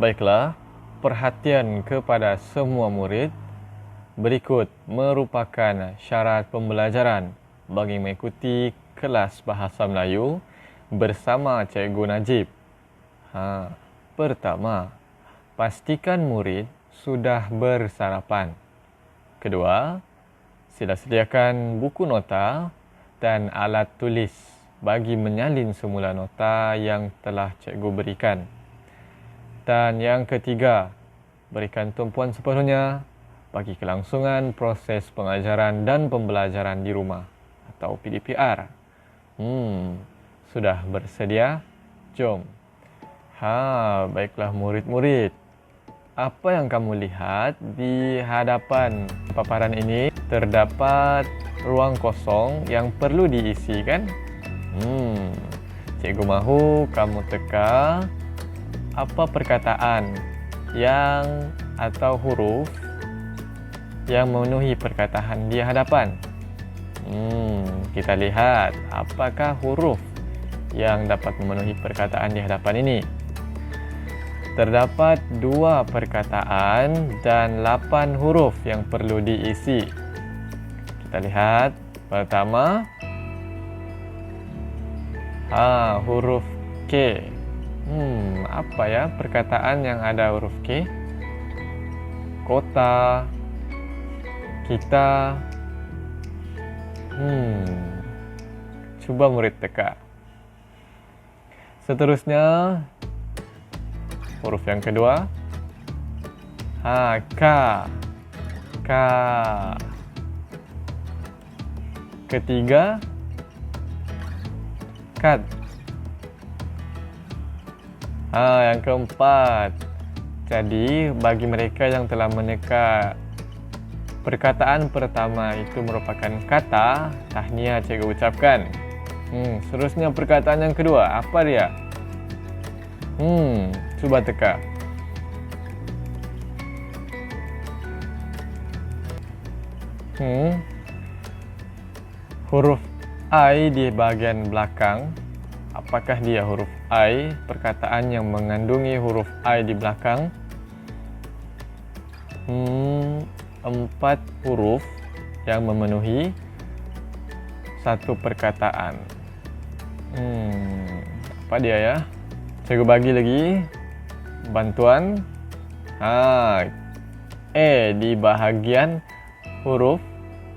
Baiklah, perhatian kepada semua murid. Berikut merupakan syarat pembelajaran bagi mengikuti kelas Bahasa Melayu bersama Cikgu Najib. Pertama, pastikan murid sudah bersarapan. Kedua, sila sediakan buku nota dan alat tulis bagi menyalin semula nota yang telah cikgu berikan. Dan yang ketiga, berikan tumpuan sepenuhnya bagi kelangsungan proses pengajaran dan pembelajaran di rumah atau PDPR. Sudah bersedia? Jom. Baiklah murid-murid. Apa yang kamu lihat di hadapan paparan ini? Terdapat ruang kosong yang perlu diisi, kan? Cikgu mahu kamu teka apa perkataan yang atau huruf yang memenuhi perkataan di hadapan. Kita lihat apakah huruf yang dapat memenuhi perkataan di hadapan ini. Terdapat 2 perkataan dan 8 huruf yang perlu diisi. Kita lihat pertama, huruf K. Apa ya perkataan yang ada huruf K? Kota, kita. Cuba murid teka. Seterusnya, huruf yang kedua, K. Ketiga, kat. Yang keempat. Jadi, bagi mereka yang telah meneka perkataan pertama itu merupakan kata, tahniah cikgu ucapkan. Seterusnya perkataan yang kedua, apa dia? Cuba teka. Huruf I di bahagian belakang. Apakah dia huruf I? Perkataan yang mengandungi huruf I di belakang. 4 huruf yang memenuhi satu perkataan. Apa dia ya? Cikgu bagi lagi bantuan. E di bahagian huruf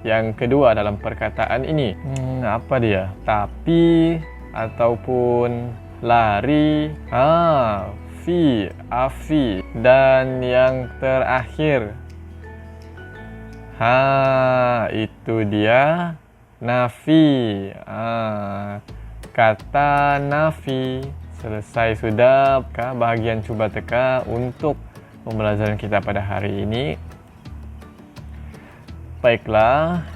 yang kedua dalam perkataan ini. Apa dia? Tapi ataupun lari. Fi, afi. Dan yang terakhir, itu dia nafi. Kata nafi. Selesai sudah bahagian cuba teka untuk pembelajaran kita pada hari ini. Baiklah,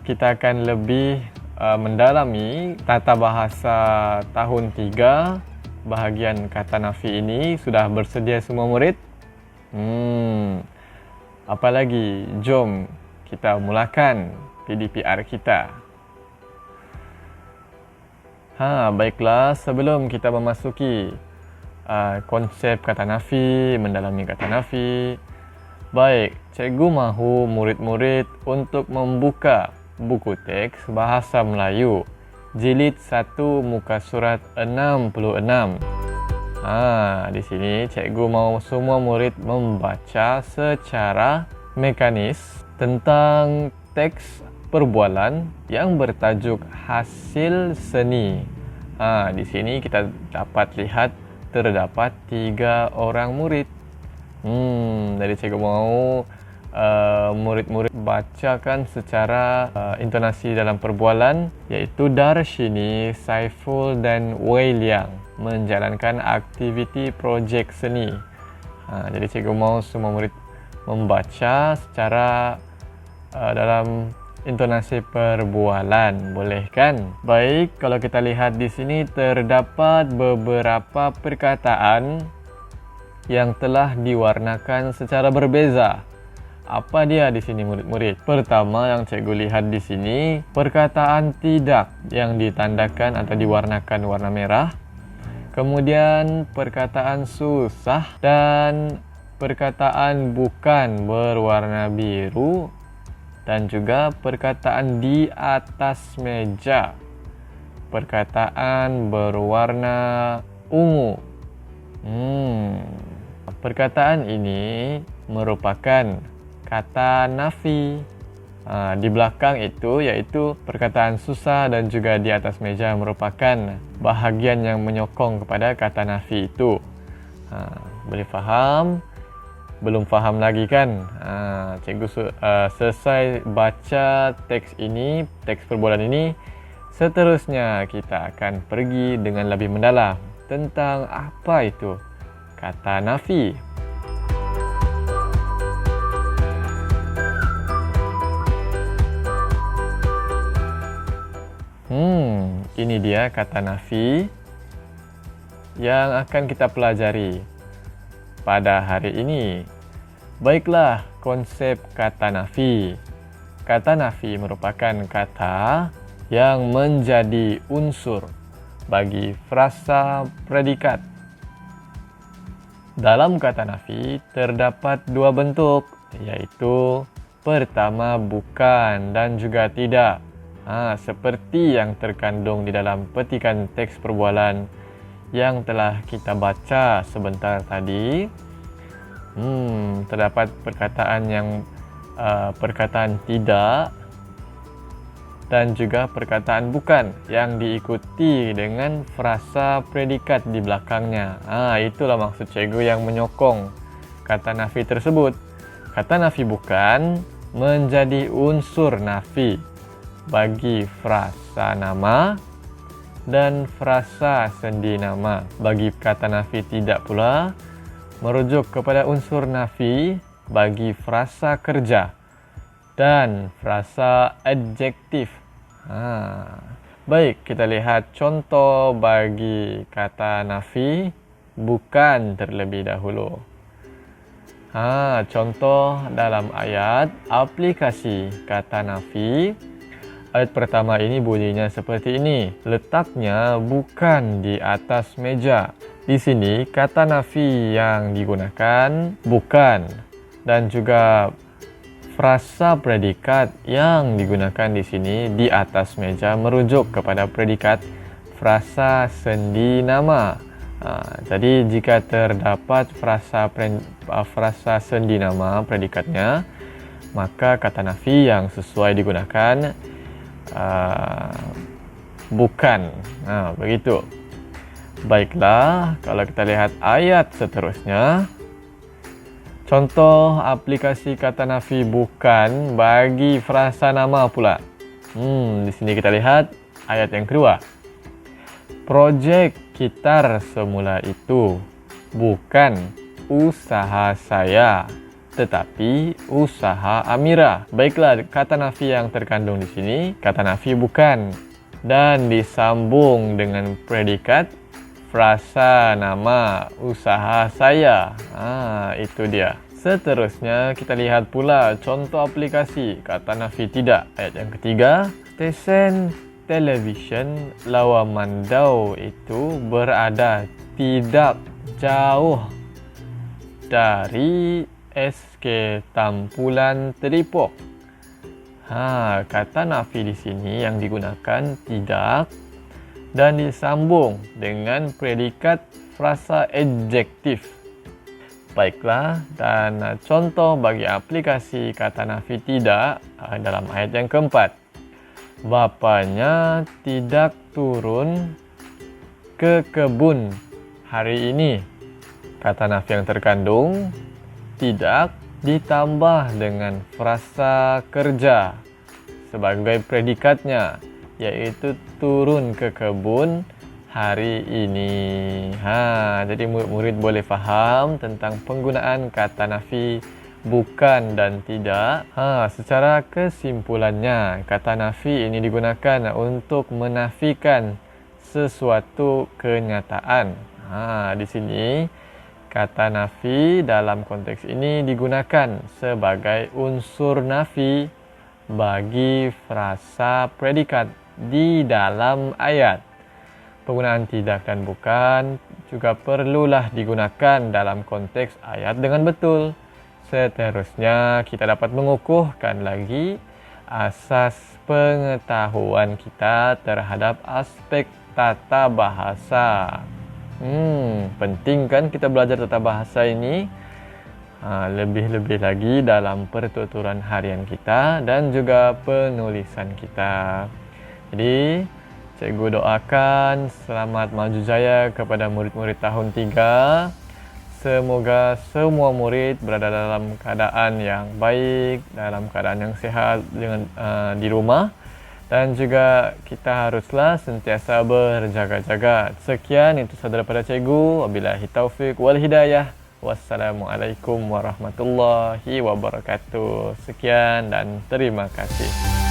kita akan lebih mendalami tata bahasa tahun 3 bahagian kata nafi ini. Sudah bersedia semua murid? Apalagi, jom kita mulakan PDPR kita. Baiklah, sebelum kita memasuki konsep kata nafi, mendalami kata nafi, baik, cikgu mahu murid-murid untuk membuka buku teks Bahasa Melayu jilid 1 muka surat 66. Di sini cikgu mahu semua murid membaca secara mekanis tentang teks perbualan yang bertajuk hasil seni. Di sini kita dapat lihat terdapat 3 orang murid. Jadi cikgu mahu murid-murid bacakan secara intonasi dalam perbualan, iaitu Darshini, Saiful dan Wei Liang menjalankan aktiviti projek seni. Jadi cikgu mahu semua murid membaca secara dalam intonasi perbualan, boleh kan? Baik, kalau kita lihat di sini terdapat beberapa perkataan yang telah diwarnakan secara berbeza. Apa dia di sini murid-murid? Pertama yang cikgu lihat di sini, perkataan tidak yang ditandakan atau diwarnakan warna merah. Kemudian perkataan susah dan perkataan bukan berwarna biru, dan juga perkataan di atas meja, perkataan berwarna ungu. Perkataan ini merupakan kata nafi. Di belakang itu iaitu perkataan susah dan juga di atas meja merupakan bahagian yang menyokong kepada kata nafi itu. Boleh faham? Belum faham lagi kan? Cikgu selesai baca teks ini, teks perbualan ini. Seterusnya kita akan pergi dengan lebih mendalam tentang apa itu kata nafi. Ini dia kata nafi yang akan kita pelajari pada hari ini. Baiklah, konsep kata nafi. Kata nafi merupakan kata yang menjadi unsur bagi frasa predikat. Dalam kata nafi terdapat dua bentuk, yaitu pertama bukan dan juga tidak. Seperti yang terkandung di dalam petikan teks perbualan yang telah kita baca sebentar tadi. Terdapat perkataan tidak dan juga perkataan bukan yang diikuti dengan frasa predikat di belakangnya. Itulah maksud cikgu yang menyokong kata nafi tersebut. Kata nafi bukan menjadi unsur nafi bagi frasa nama dan frasa sendi nama. Bagi kata nafi tidak pula merujuk kepada unsur nafi bagi frasa kerja dan frasa adjektif. Baik, kita lihat contoh bagi kata nafi bukan terlebih dahulu. Contoh dalam ayat aplikasi kata nafi. Ayat pertama ini bunyinya seperti ini. Letaknya bukan di atas meja. Di sini kata nafi yang digunakan bukan, dan juga frasa predikat yang digunakan di sini di atas meja merujuk kepada predikat frasa sendi nama. Jadi jika terdapat frasa sendi nama predikatnya, maka kata nafi yang sesuai digunakan bukan. Begitu. Baiklah, kalau kita lihat ayat seterusnya. Contoh aplikasi kata nafi bukan bagi frasa nama pula. Di sini kita lihat ayat yang kedua. Projek gitar semula itu bukan usaha saya, tetapi usaha Amira. Baiklah, kata nafi yang terkandung di sini, kata nafi bukan, dan disambung dengan predikat frasa nama usaha saya. Itu dia. Seterusnya kita lihat pula contoh aplikasi kata nafi tidak. Ayat yang ketiga, stesen televisyen Lawamandau itu berada tidak jauh dari SK Tampulan Teripok. Kata nafi di sini yang digunakan tidak dan disambung dengan predikat frasa adjektif. Baiklah, dan contoh bagi aplikasi kata nafi tidak dalam ayat yang keempat. Bapaknya tidak turun ke kebun hari ini. Kata nafi yang terkandung tidak ditambah dengan frasa kerja sebagai predikatnya, yaitu turun ke kebun hari ini. Jadi murid-murid boleh faham tentang penggunaan kata nafi bukan dan tidak. Secara kesimpulannya, kata nafi ini digunakan untuk menafikan sesuatu kenyataan. Di sini kata nafi dalam konteks ini digunakan sebagai unsur nafi bagi frasa predikat di dalam ayat. Penggunaan tidak dan bukan juga perlulah digunakan dalam konteks ayat dengan betul. Seterusnya, kita dapat mengukuhkan lagi asas pengetahuan kita terhadap aspek tata bahasa. Penting kan kita belajar tata bahasa ini? Lebih-lebih lagi dalam pertuturan harian kita dan juga penulisan kita. Jadi, cikgu doakan selamat maju jaya kepada murid-murid tahun 3. Semoga semua murid berada dalam keadaan yang baik, dalam keadaan yang sehat di rumah. Dan juga kita haruslah sentiasa berjaga-jaga. Sekian, itu sahaja daripada cikgu. Wabillahi taufiq wal hidayah. Wassalamualaikum warahmatullahi wabarakatuh. Sekian dan terima kasih.